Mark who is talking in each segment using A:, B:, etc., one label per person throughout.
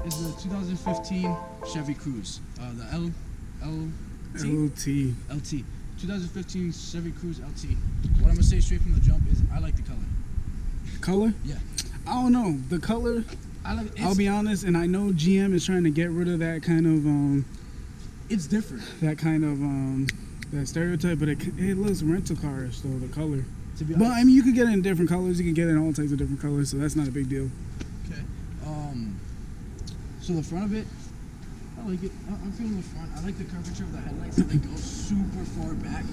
A: is the 2015 Chevy Cruze. The LT. 2015 Chevy Cruze LT. What I'm gonna say straight from the jump is I like the color.
B: Color?
A: Yeah.
B: I don't know. The color, I'll be honest, and I know GM is trying to get rid of that kind of
A: it's different.
B: That kind of that stereotype, but it looks rental carish though, the color. But I mean, you could get it in different colors. You can get it in all types of different colors, so that's not a big deal.
A: Okay. So the front of it, I like it. I'm feeling the front. I like the curvature of the headlights. They go super far back.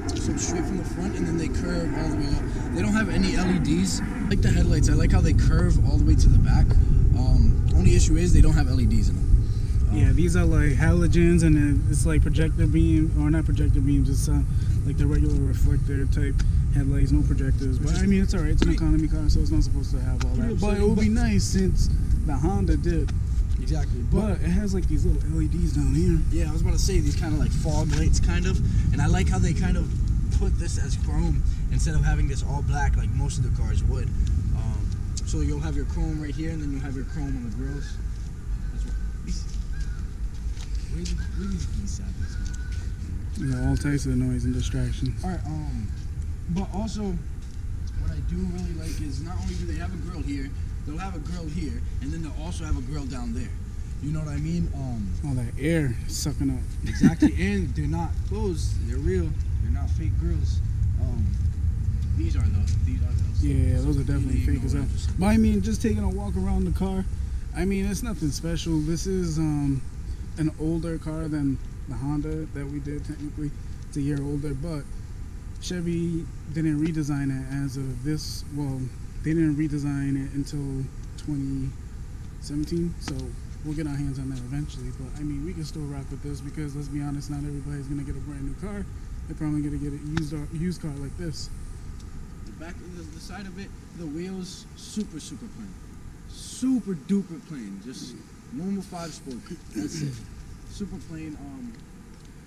A: So straight from the front, and then they curve all the way up. They don't have any LEDs. I like the headlights. I like how they curve all the way to the back. Only issue is they don't have LEDs in them.
B: Yeah, these are like halogens, and it's like projector beam, or not projector beams. It's like the regular reflector type headlights, no projectors. But I mean, it's alright. It's an economy car, so it's not supposed to have all that. But it would be nice since the Honda did.
A: Exactly.
B: But it has like these little LEDs down here.
A: Yeah, I was about to say these kind of like fog lights, kind of. And I like how they kind of put this as chrome instead of having this all black like most of the cars would. So you'll have your chrome right here, and then you'll have your chrome on the grills. That's what. Where these geese at?
B: Yeah, all types of noise and distraction.
A: All right. But also, what I do really like is not only do they have a grill here, they'll have a grill here, and then they'll also have a grill down there. You know what I mean?
B: All that air sucking up.
A: Exactly, and they're not closed. They're real. They're not fake grills. These are those.
B: Yeah, those are definitely fake as hell. But I mean, just taking a walk around the car, I mean, it's nothing special. This is an older car than the Honda that we did. Technically, it's a year older, but Chevy didn't redesign it as of this. Well, they didn't redesign it until 2017, so we'll get our hands on that eventually. But I mean, we can still rock with this because let's be honest, not everybody's gonna get a brand new car. They're probably gonna get a used car like this.
A: The back, the side of it, the wheels, super plain, super duper plain, just normal 5-spoke. That's it, super plain.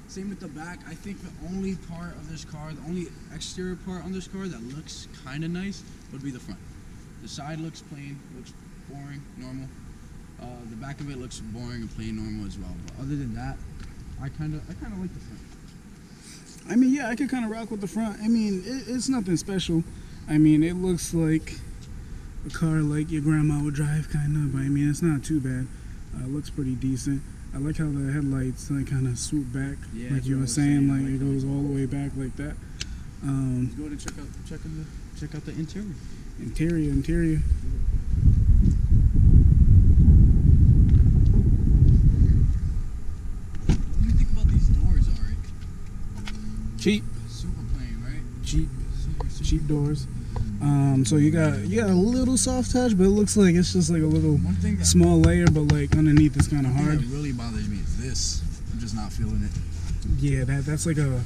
A: Same with the back. I think the only part of this car, the only exterior part on this car that looks kind of nice would be the front. The side looks plain, looks boring, normal. The back of it looks boring and plain, normal as well. But other than that, I kind of like the front.
B: I mean, yeah, I could kind of rock with the front. I mean, it's nothing special. I mean, it looks like a car like your grandma would drive, kind of. But I mean, it's not too bad. It looks pretty decent. I like how the headlights like kind of swoop back, yeah, like you were saying, like it goes all the way back like that.
A: Let's go to check out the interior.
B: Interior.
A: What do you think about these doors, Ari?
B: Cheap.
A: Super plain, right?
B: Cheap. Cheap doors. So you got a little soft touch, but it looks like it's just like a little small layer, but like underneath it's kind of hard.
A: What really bothers me is this. I'm just not feeling it.
B: Yeah, that's like a.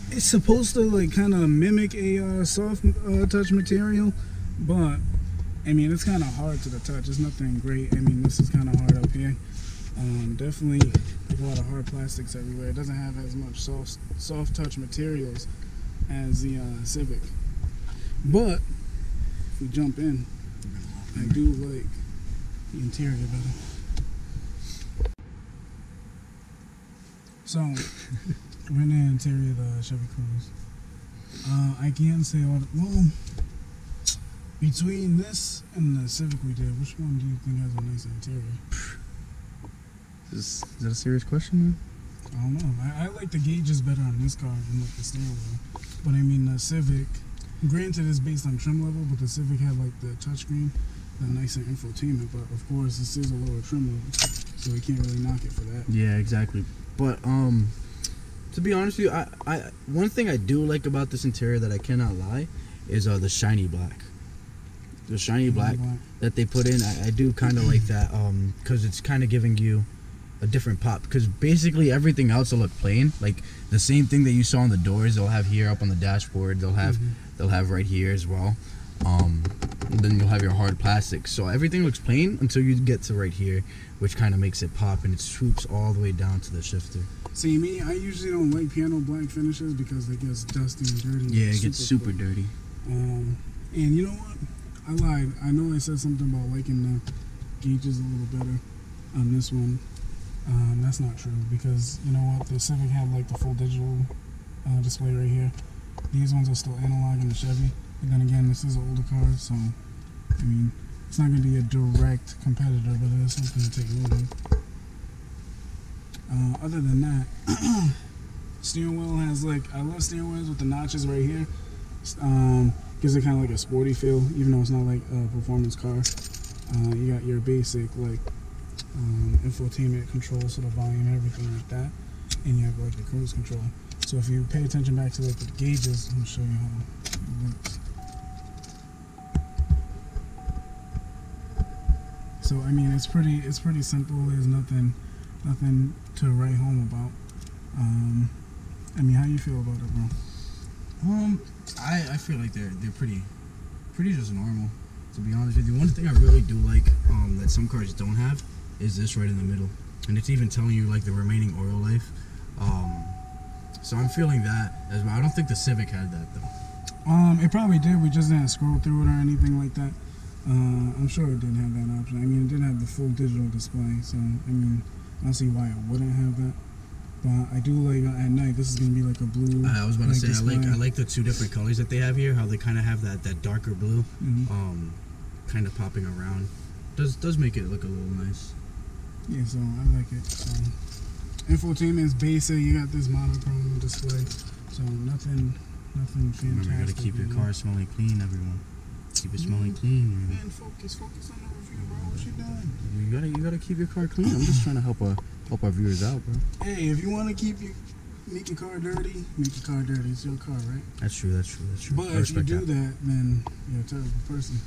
B: It's supposed to like kind of mimic a soft touch material, but I mean it's kind of hard to the touch. It's nothing great. I mean this is kind of hard up here. Definitely like a lot of hard plastics everywhere. It doesn't have as much soft touch materials as the Civic. But if we jump in, I do like the interior better. So we're in the interior of the Chevy Cruze. I can't say well, between this and the Civic we did, which one do you think has a nicer interior?
A: Is that a serious question, man?
B: I don't know. I like the gauges better on this car than like the steering wheel. But I mean the Civic, granted it's based on trim level, but the Civic had like the touchscreen, the nicer infotainment. But of course this is a lower trim level, so we can't really knock it for that.
A: Yeah, exactly. But to be honest with you, I one thing I do like about this interior that I cannot lie is the shiny black. The shiny black that they put in, I do kind of like that because it's kind of giving you a different pop, because basically everything else will look plain, like the same thing that you saw on the doors they'll have here up on the dashboard, they'll have right here as well. And then you'll have your hard plastic, so everything looks plain until you get to right here, which kind of makes it pop, and it swoops all the way down to the shifter.
B: See, me, I usually don't like piano black finishes because it gets dusty and dirty.
A: Yeah, it gets super dirty.
B: And you know what, I lied. I know I said something about liking the gauges a little better on this one. That's not true, because you know what, the Civic had like the full digital display right here. These ones are still analog in the Chevy, but then again, this is an older car, so I mean, it's not going to be a direct competitor, but it is something to take note of. Other than that, steering wheel has like, I love steering wheels with the notches right here. Gives it kind of like a sporty feel, even though it's not like a performance car. You got your basic like infotainment control, so the volume, everything like that, and you have like the cruise control. So if you pay attention back to like the gauges, I'm gonna show you how it works. So I mean, it's pretty simple. There's nothing to write home about. I mean, how you feel about it, bro?
A: I feel like they're pretty just normal, to be honest with you. One thing I really do like that some cars don't have is this right in the middle, and it's even telling you like the remaining oil life. So I'm feeling that as well. I don't think the Civic had that though.
B: It probably did. We just didn't scroll through it or anything like that. I'm sure it did have that option. I mean, it did have the full digital display, so I mean, I don't see why it wouldn't have that. But I do like at night. This is gonna be like a blue.
A: I was about to say
B: display.
A: I like the two different colors that they have here. How they kind of have that darker blue, kind of popping around. Does make it look a little nice.
B: Yeah, so I like it. So, infotainment's basic. You got this monochrome display, so nothing fantastic.
A: Remember, you gotta keep your car smelling clean, everyone. Keep it smelling clean.
B: Man, focus on the review, bro. What you doing?
A: You gotta keep your car clean. I'm just trying to help our viewers out, bro.
B: Hey, if you want to make your car dirty, make your car dirty. It's your car, right?
A: That's true.
B: But if you do that, then you're a terrible person.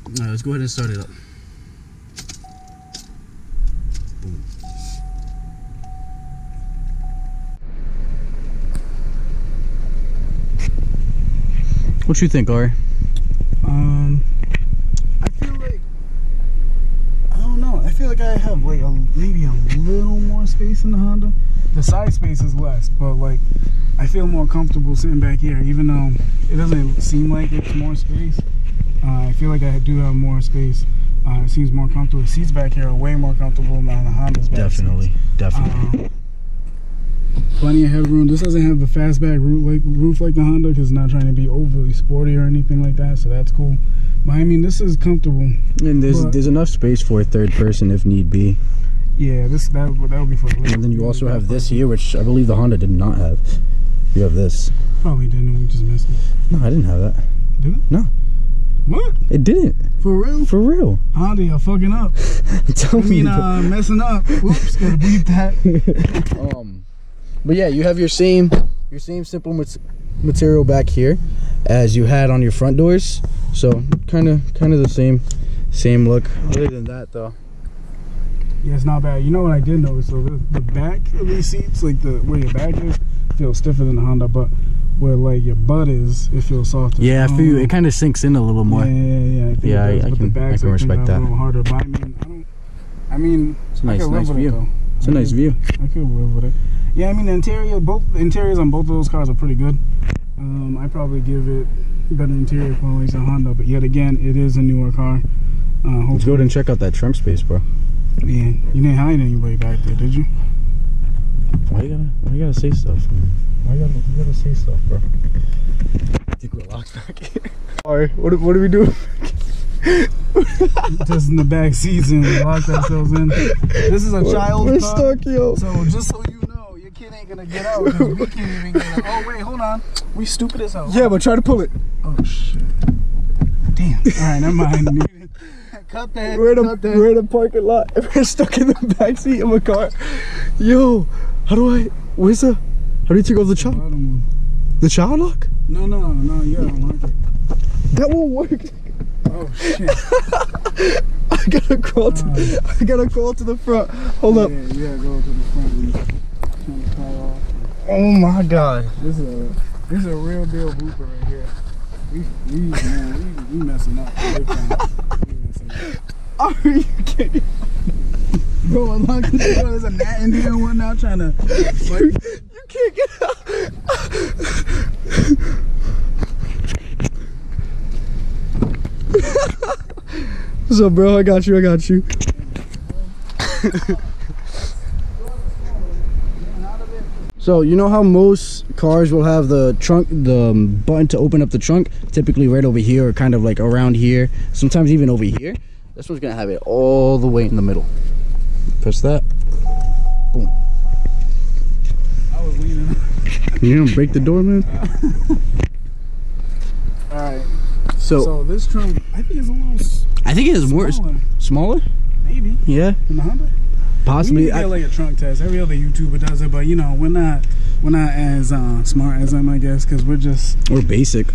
A: Alright, let's go ahead and start it up. Boom. What you think, Ari?
B: I feel like, I don't know. I feel like I have like maybe a little more space in the Honda. The side space is less, but like I feel more comfortable sitting back here, even though it doesn't seem like it's more space. I feel like I do have more space. It seems more comfortable. The seats back here are way more comfortable than the Honda's back
A: Definitely.
B: Plenty of headroom. This doesn't have the fastback roof like the Honda, because it's not trying to be overly sporty or anything like that, so that's cool. But I mean, this is comfortable.
A: And there's enough space for a third person if need be.
B: Yeah, that would be for.
A: And then you also have this here, which I believe the Honda did not have. You have this.
B: Probably didn't. We just missed it.
A: No, I didn't have that.
B: Did it?
A: No.
B: What?
A: It didn't.
B: For real?
A: For real.
B: Honda, you're fucking up. Messing up. Whoops, gotta bleep that.
A: But yeah, you have your same simple material back here as you had on your front doors. So kind of the same look. Other than that, though.
B: Yeah, it's not bad. You know what I did notice? So the back of these seats, like where your back is, feels stiffer than the Honda, but where like your butt is, it feels softer.
A: Yeah, I feel it kind of sinks in a little more.
B: Yeah. I can
A: respect that.
B: A little harder, but I mean,
A: it's a nice view.
B: Though.
A: It's a nice view.
B: I could live with it. Yeah, I mean, both the interiors on both of those cars are pretty good. I probably give it better interior quality than Honda, but yet again, it is a newer car. Let's go ahead and check out that trunk space, bro. Yeah, you didn't hide anybody back there, did you?
A: Why you gotta say stuff, man? You gotta say stuff, bro? I think we're locked back here. Alright, what do we do?
B: Just in the back seats and we locked ourselves in. This is a child car.
A: We're stuck, yo.
B: So just so you know, your kid ain't gonna get out because we can't even get out. Oh wait, hold on. We stupid as hell.
A: Yeah, but try to pull it.
B: Oh shit. Damn. Alright, never mind. Cut that.
A: We're in a parking lot. We're stuck in the back seat of a car. Yo, how do you take off the child? The child lock?
B: No, you gotta unlock it.
A: That won't work.
B: Oh shit.
A: I gotta crawl to the front. Hold up.
B: Yeah, you gotta go to the front and turn the car off.
A: Oh my god.
B: This is a real deal blooper right here. We messing up.
A: Are you kidding?
B: Bro, unlock the door. There's a gnat in there and whatnot trying to.
A: You can't get out. What's up, bro? I got you. So you know how most cars will have the button to open up the trunk, typically right over here or kind of like around here, sometimes even over here. This one's gonna have it all the way in the middle. Press that. Boom.
B: I was leaning.
A: You gonna break the door, man?
B: All right. So this trunk, I think it's a little. I
A: think it is more smaller.
B: Maybe.
A: Yeah.
B: In the Honda.
A: Possibly.
B: We need to get like a trunk test. Every other YouTuber does it, but you know we're not as smart as them, I guess, because we're basic.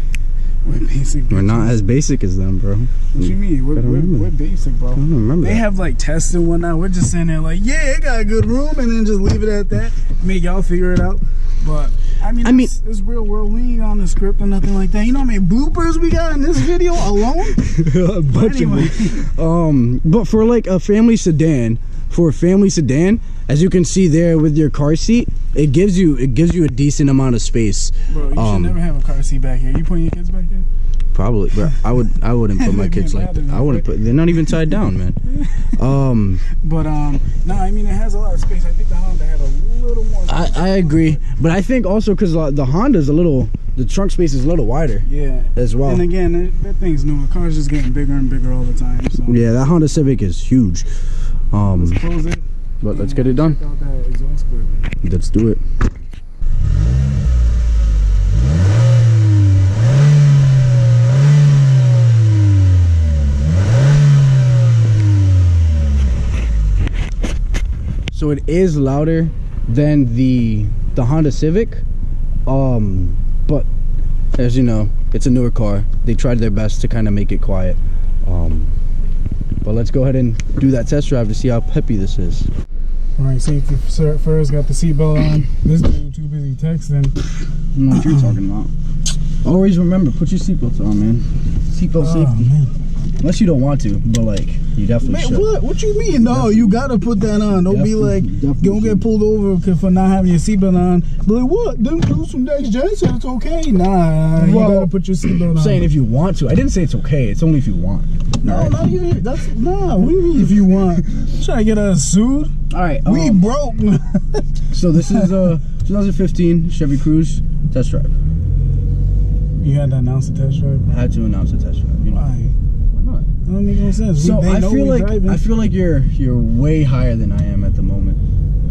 B: We're basic.
A: We're not as basic as them, bro.
B: What you mean? We're basic, bro. I don't remember. They have like tests and whatnot. We're just sitting there like, yeah, it got a good room, and then just leave it at that. Make y'all figure it out. But I mean, it's real world. We ain't on the script or nothing like that. You know how many bloopers we got in this video alone?
A: A bunch of them. But for like a family sedan. For a family sedan, as you can see there with your car seat, it gives you a decent amount of space.
B: Bro, you should never have a car seat back here. You putting your kids back here?
A: Probably, but I wouldn't put my kids like that. I wouldn't put. They're not even tied down, man.
B: But no, I mean it has a lot of space. I think the Honda had a little more.
A: I agree, but I think also because the Honda's the trunk space is a little wider.
B: Yeah.
A: As well.
B: And again, that thing's new. The car's just getting bigger and bigger all the time. So.
A: Yeah, that Honda Civic is huge.
B: Let's close it.
A: But let's get it done.
B: Check out that exhaust clip.
A: Let's do it. So it is louder than the Honda Civic, but as you know, it's a newer car. They tried their best to kind of make it quiet. But let's go ahead and do that test drive to see how peppy this is.
B: All right, safety first, got the seatbelt on. This dude too busy texting.
A: I don't know what you're talking about. Always remember, put your seatbelts on, man. Seatbelt safety. Man. Unless you don't want to, but like, you definitely should.
B: What you mean? No, you gotta put that on. Don't be like, don't get pulled over for not having your seatbelt on. But like, what? Them dudes from Next Gen said it's okay. Nah, you gotta put your seatbelt on.
A: I'm saying if you want to. I didn't say it's okay. It's only if you want.
B: No, not even. What do you mean if you want? Trying to get us sued?
A: All right,
B: we broke.
A: So this is a 2015 Chevy Cruze test drive.
B: You had to announce the test drive?
A: I had to announce the test drive. You know.
B: Why? That don't make no sense.
A: So I feel like you're way higher than I am at the moment.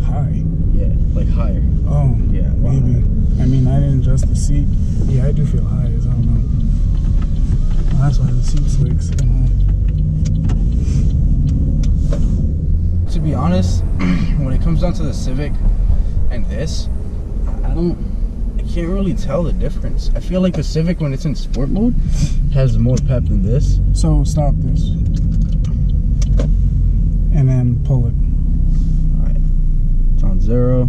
B: High?
A: Yeah, like higher.
B: Oh,
A: yeah,
B: maybe. Higher. I mean, I didn't adjust the seat. Yeah, I do feel high as I don't know. Well, that's why the seat slicks.
A: To be honest, when it comes down to the Civic and this, I can't really tell the difference. I feel like the Civic, when it's in sport mode, has more pep than this.
B: So stop this. And then pull it.
A: Alright. It's on 0.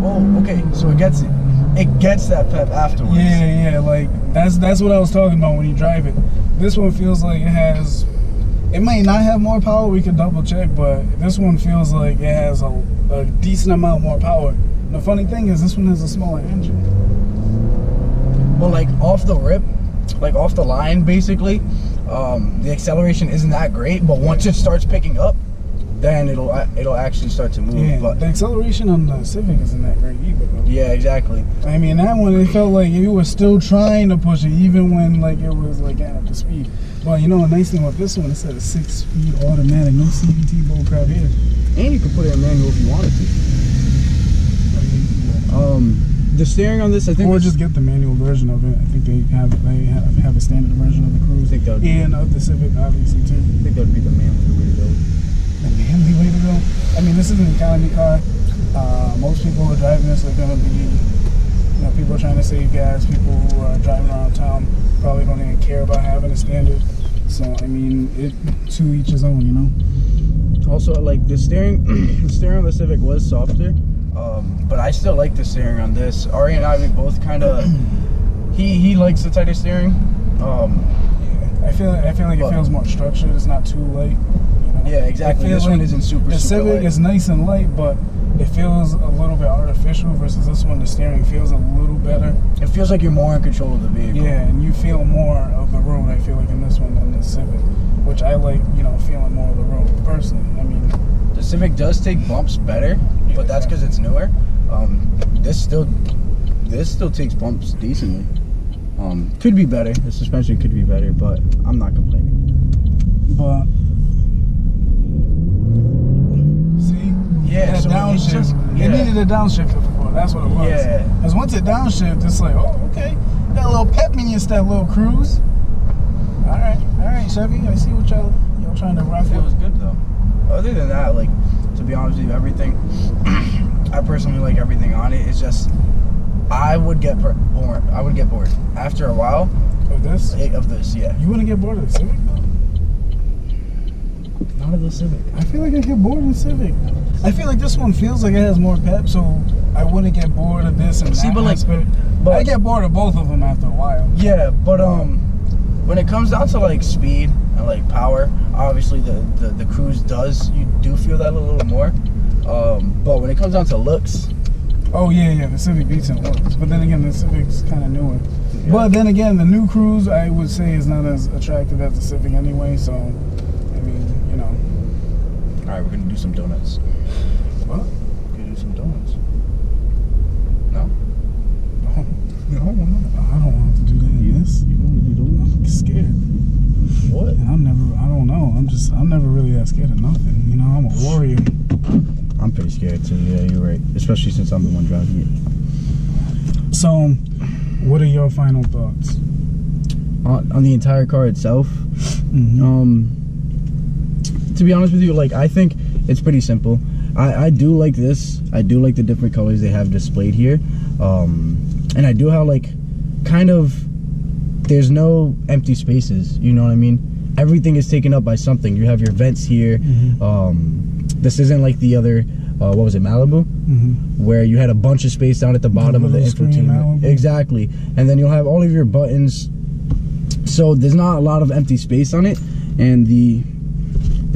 A: Oh, okay. So it gets it. It gets that pep afterwards.
B: Yeah, like that's what I was talking about when you drive it. This one feels like it has. It might not have more power, we could double check, but this one feels like it has a decent amount more power. And the funny thing is, this one has a smaller engine.
A: Well, like off the rip, like off the line, basically, the acceleration isn't that great, but once it starts picking up, then it'll actually start to move.
B: Yeah,
A: but
B: the acceleration on the Civic isn't that great either, though.
A: Yeah, exactly.
B: I mean, that one, it felt like you were still trying to push it, even when like it was like at the speed. Well, you know, a nice thing with this one, it's at a 6-speed automatic, no CVT bullcrap here.
A: And you can put it in manual if you wanted to. The steering on this, I think,
B: or just get the manual version of it. I think they have a standard version of the Cruze.
A: I think that would
B: and of the Civic, obviously too.
A: I think that would be the manly way to go.
B: The manly way to go. I mean, this is an economy car. Most people who are driving this are going to be, you know, people trying to save gas. People who are driving around town probably don't even care about having a standard. So I mean, to each his own, you know.
A: Also, like the steering on the Civic was softer, but I still like the steering on this. Ari and I, we both kind of. He likes the tighter steering.
B: Yeah, I feel like it feels more structured. It's not too light. You know?
A: Yeah, exactly. This one isn't super.
B: The Civic
A: light.
B: is nice and light, but it feels a little bit artificial versus this one. The steering feels a little better.
A: It feels like you're more in control of the vehicle.
B: Yeah, and you feel more of the road, I feel like, in this one than the Civic, which I like, you know, feeling more of the road personally. I mean,
A: the Civic does take bumps better, but that's because it's newer. This still takes bumps decently. Could be better. The suspension could be better, but I'm not complaining.
B: But see,
A: yeah,
B: that
A: so
B: downshift.
A: It
B: needed a downshift before. That's what it was.
A: Yeah.
B: Because once it downshift, it's like, oh, okay, got a little pep in your step, little Cruze. All right, Chevy. I see what y'all trying to rock with.
A: It was good though. Other than that, like, to be honest with you, everything. I personally like everything on it. It's just I would get bored. I would get bored after a while.
B: Of this?
A: Of this, yeah.
B: You wouldn't get bored of the Civic though?
A: Not of the Civic.
B: I feel like I get bored of the Civic. I feel like this one feels like it has more pep, so I wouldn't get bored of this and that aspect. But I get bored of both of them after a while.
A: Yeah, but when it comes down to like speed and like power, obviously the Cruze you do feel that a little more. But when it comes down to looks,
B: oh yeah, the Civic beats in looks. But then again, the Civic's kind of newer. Yeah. But then again, the new Cruze I would say is not as attractive as the Civic anyway. So, I mean, you know.
A: All right, we're gonna do some donuts.
B: What?
A: We're gonna do some donuts. No.
B: No, I don't want to do that. Yes.
A: You don't want to do donuts?
B: I'm scared.
A: What?
B: And I don't know. I'm never really that scared of nothing. You know, I'm a warrior.
A: I'm pretty scared too. Yeah, you're right. Especially since I'm the one driving it.
B: So, what are your final thoughts
A: on the entire car itself?
B: Mm-hmm.
A: To be honest with you, like, I think it's pretty simple. I do like this. I do like the different colors they have displayed here. And I do how, like, kind of, there's no empty spaces, you know what I mean? Everything is taken up by something. You have your vents here. Mm-hmm. This isn't like the other, what was it, Malibu? Mm-hmm. Where you had a bunch of space down at the bottom of the infotainment. Exactly. And then you'll have all of your buttons. So there's not a lot of empty space on it. And the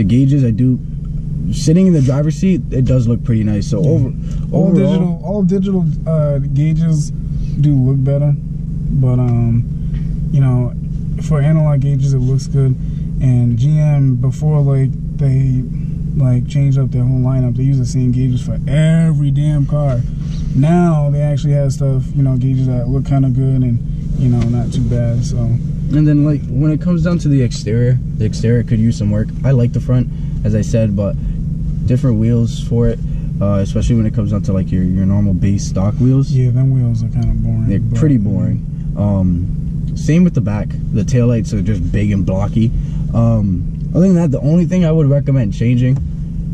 A: gauges, sitting in the driver's seat, it does look pretty nice. So
B: all digital gauges do look better, but you know, for analog gauges it looks good. And GM, before like they changed up their whole lineup, they use the same gauges for every damn car. Now they actually have stuff, you know, gauges that look kind of good and, you know, not too bad. So,
A: and then, like, when it comes down to the exterior could use some work. I like the front, as I said, but different wheels for it, especially when it comes down to like your normal base stock wheels.
B: Yeah, them wheels are kind of boring.
A: They're pretty boring. Same with the back. The taillights are just big and blocky. Other than that, the only thing I would recommend changing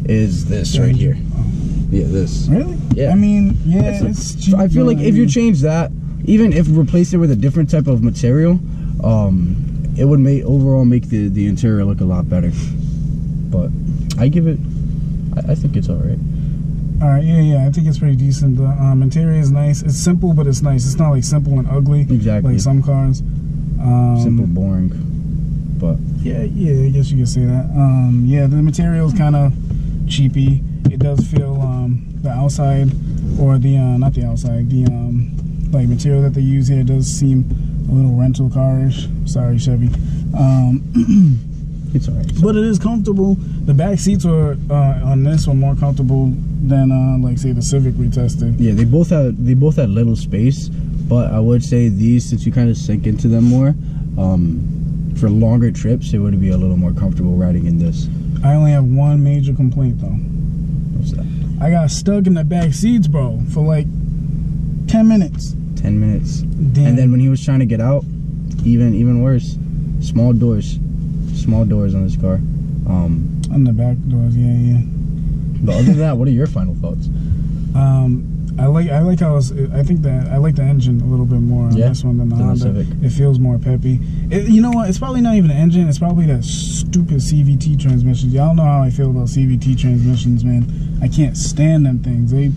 A: is this right here.
B: Oh.
A: Yeah, this.
B: Really?
A: Yeah.
B: I mean, yeah, it's cheap.
A: I feel like if you change that, even if replace it with a different type of material, it would overall make the interior look a lot better. But I give it, I think it's all right.
B: All right, yeah, I think it's pretty decent. The interior is nice. It's simple, but it's nice. It's not like simple and ugly.
A: Exactly.
B: Like some cars.
A: Simple, boring. But
B: yeah, I guess you could say that. Yeah, the material is kind of cheapy. It does feel the outside, or the not the outside, the like material that they use here does seem a little rental car-ish. Sorry, Chevy.
A: It's alright.
B: But it is comfortable. The back seats are on this were more comfortable than like say the Civic we tested.
A: Yeah, they both had little space, but I would say these, since you kind of sink into them more, for longer trips, it would be a little more comfortable riding in this.
B: I only have one major complaint though.
A: What's that?
B: I got stuck in the back seats, bro, for like 10 minutes.
A: 10 minutes.
B: Damn.
A: And then when he was trying to get out, even worse. Small doors on this car.
B: On the back doors, yeah.
A: But other than that, what are your final thoughts?
B: I like how I think that I like the engine a little bit more on this one than the Honda.
A: Civic.
B: It feels more peppy. You know what? It's probably not even the engine. It's probably that stupid CVT transmissions. Y'all know how I feel about CVT transmissions, man. I can't stand them things. They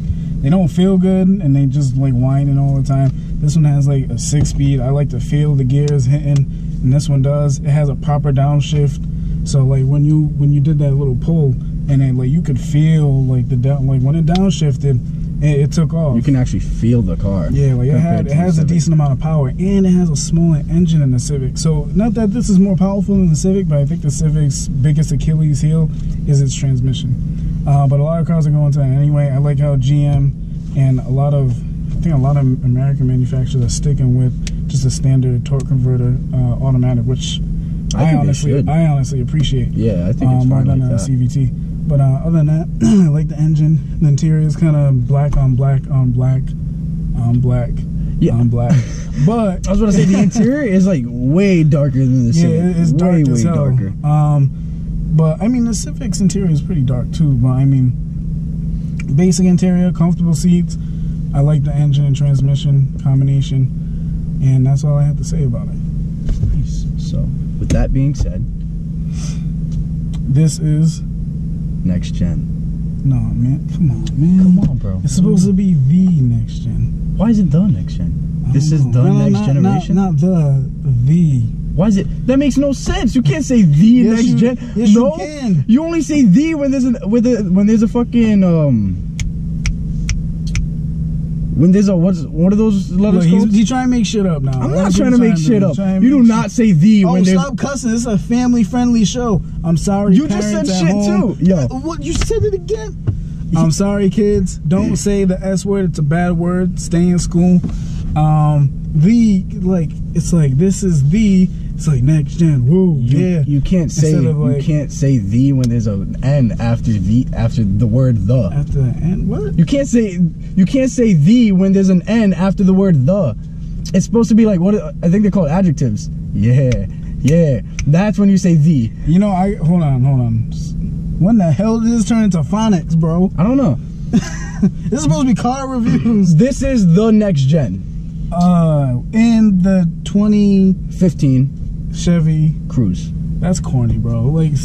B: don't feel good, and they just like whining all the time. This one has like a 6-speed. I like to feel the gears hitting, and this one does. It has a proper downshift. So like when you did that little pull, and then like you could feel like the down, like when it downshifted, it took off.
A: You can actually feel the car.
B: Yeah, like it has a decent amount of power, and it has a smaller engine than the Civic. So not that this is more powerful than the Civic, but I think the Civic's biggest Achilles heel is its transmission. But a lot of cars are going to that anyway. I like how GM and I think a lot of American manufacturers are sticking with just a standard torque converter automatic, which I honestly appreciate.
A: Yeah, I think it's
B: more
A: fine
B: than
A: like
B: a
A: that.
B: CVT. But other than that, I like the engine. The interior is kind of black on black on black on black on black. But
A: I was going to say the interior is like way darker than the Civic.
B: Yeah, it's dark as hell.
A: Darker.
B: But I mean the Civic's interior is pretty dark too. But I mean, basic interior, comfortable seats. I like the engine and transmission combination, and that's all I have to say about it.
A: Nice. So, with that being said,
B: this is
A: next gen.
B: No, man, come on, man.
A: Come on, bro.
B: It's supposed to be the next gen.
A: Why is it the next gen? This is the next generation?
B: Not the.
A: Why is it? That makes no sense. You can't say the next gen.
B: Yes,
A: no,
B: you can.
A: You only say the when there's a fucking when there's a what are those letters called?
B: He's trying to make shit up now.
A: I'm not trying to make shit up. You do not say the when there's.
B: Oh, stop cussing. This is a family-friendly show. I'm sorry.
A: You just said shit too. Yo.
B: What? You said it again. I'm sorry, kids. Don't say the S word. It's a bad word. Stay in school. It's like next gen. Woo, yeah.
A: You can't say you can't say the when there's an N after the word the.
B: After the N, what?
A: You can't say the when there's an N after the word the. It's supposed to be like what I think they're called adjectives. Yeah. That's when you say the.
B: You know, hold on. When the hell did this turn into phonics, bro?
A: I don't know.
B: This is supposed to be car reviews.
A: This is the next gen.
B: In the 2015 Chevy
A: Cruze.
B: That's corny, bro. Like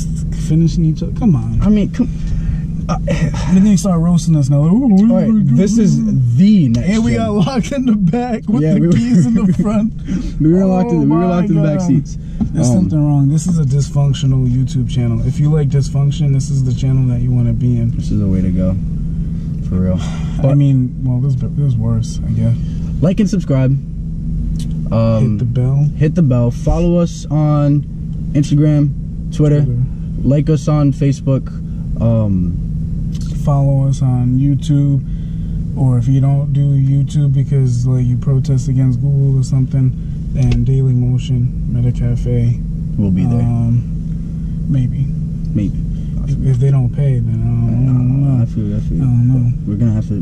B: finishing each other. Come on.
A: I mean,
B: then they start roasting us now. All
A: right, this is the next.
B: And we got locked in the back with the keys in the front.
A: We were locked in the back seats.
B: There's something wrong. This is a dysfunctional YouTube channel. If you like dysfunction, this is the channel that you want to be in.
A: This is the way to go. For real.
B: I mean, well, this is worse, I guess.
A: Like and subscribe.
B: Hit the bell.
A: Hit the bell. Follow us on Instagram, Twitter. Like us on Facebook.
B: Follow us on YouTube. Or if you don't do YouTube because like you protest against Google or something, then Daily Motion, Metacafe.
A: We'll be there.
B: Maybe. If they don't pay, then I don't know.
A: I feel you.
B: I don't know.
A: We're gonna have to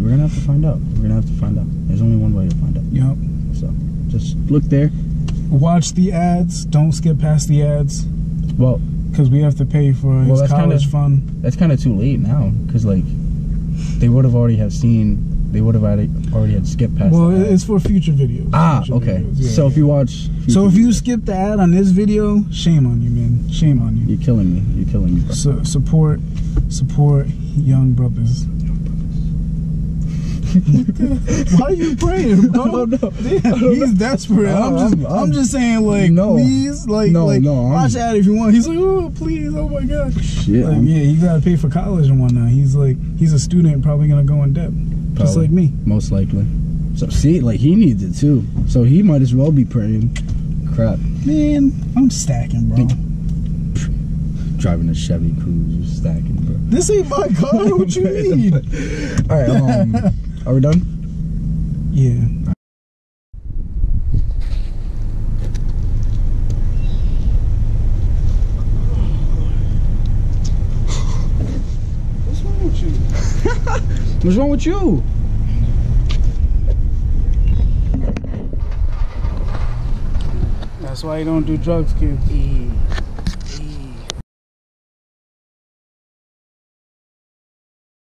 A: find out. There's only one way to find out.
B: Yep.
A: So just look there.
B: Watch the ads. Don't skip past the ads.
A: Well,
B: because we have to pay for his college fund.
A: That's kind of too late now, because like they would have already had skipped past.
B: Well, it's for future videos.
A: Okay.
B: Videos. Yeah,
A: so if you watch.
B: So if you skip the ad on this video, shame on you, man. Shame on you.
A: You're killing me. Bro.
B: So support young brothers. Why are you praying, bro?
A: I don't know.
B: He's desperate. I'm just saying, like, please, watch that if you want. He's like, oh, please, oh my god.
A: Shit.
B: Like, yeah, you gotta pay for college and whatnot. He's a student, probably gonna go in debt, just like me.
A: Most likely. So see, like he needs it too. So he might as well be praying. Crap.
B: Man, I'm stacking, bro.
A: Driving a Chevy Cruze, you're stacking, bro.
B: This ain't my car. What you mean?
A: All right. Are we done?
B: Yeah. What's wrong with you?
A: What's wrong with you?
B: That's why you don't do drugs, kids.